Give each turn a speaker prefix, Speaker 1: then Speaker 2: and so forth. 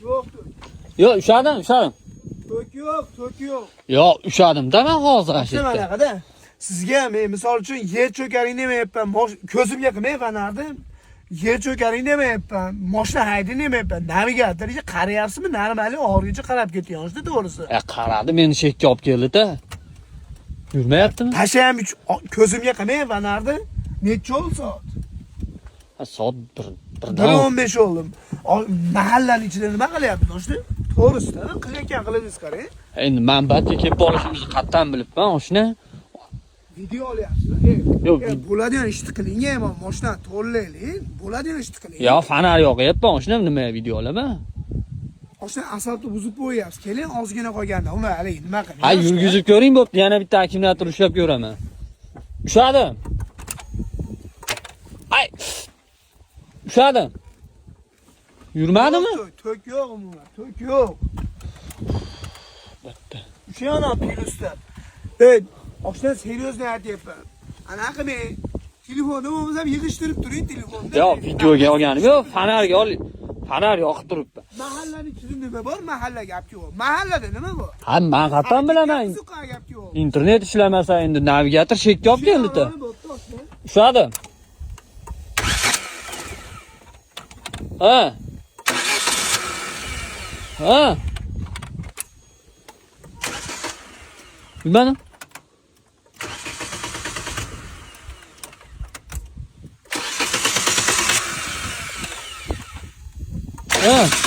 Speaker 1: Yo'q.
Speaker 2: Yo'q, ushadim.
Speaker 1: Tok yo'q.
Speaker 2: Yo'q, ushadim-da men hozir
Speaker 1: Nima
Speaker 2: ashitdim.
Speaker 1: anaqada? Sizga men misol uchun yer cho'karing demayapman. Ko'zimga qilmayapman ardim. Yer cho'karing demayapman. Mashina haydang demayapman. Navigatorga qarayapsizmi? Normali og'rigacha qarab ketyapsiz, to'g'risi.
Speaker 2: Qaradi, meni shekka olib keldi-da. Yurmayaptimi?
Speaker 1: Tashayam ko'zimga qilmayapman ardim. Necha o'l soat?
Speaker 2: Soat
Speaker 1: 1:15 oldim. Mahallaning ichida nima qilyapsiz, do'sti? To'g'risida qilayotgan qilingiz qarang.
Speaker 2: Endi manbatga kelib olishimizni qattan bilibman, oshna.
Speaker 1: Video olyapsiz.
Speaker 2: Yo'q,
Speaker 1: bo'ladigan ishni qiling, men mashina to'llaylik. Bo'ladigan ishni qiling.
Speaker 2: yo, fonar yoqyapman, oshna nima video olaman?
Speaker 1: Oshna asfaltni buzib qo'yapsiz. Keling, ozgina qolganda uni hali nima qiling?
Speaker 2: Ha, yurgizib ko'ring, bo'pti. Yana bitta akkumulyator ushlab ko'raman. Ushadim. Ay. Ushadim. Yurmadimi?
Speaker 1: Tok yo'q umuman. Tok yo'q.
Speaker 2: Bitta.
Speaker 1: O'shana plyusda. Oshna seriyozno aytyapman. Anaqa men telefonni bo'lmasa yig'ishtirib turing telefonni.
Speaker 2: Yo'q, videoga olganim yo'q, fonarga ol. Fonar yoqib turibdi.
Speaker 1: Mahallaning ichida nima bor? Mahalla gapki yo'q. Mahallada nima bor?
Speaker 2: Ha, men qattan bilaman.
Speaker 1: Gapki yo'q.
Speaker 2: Internet ishlamasa endi navigator shekka olib keldi-da. Ushadim. Ha. Ha. Bilmadim. Ha.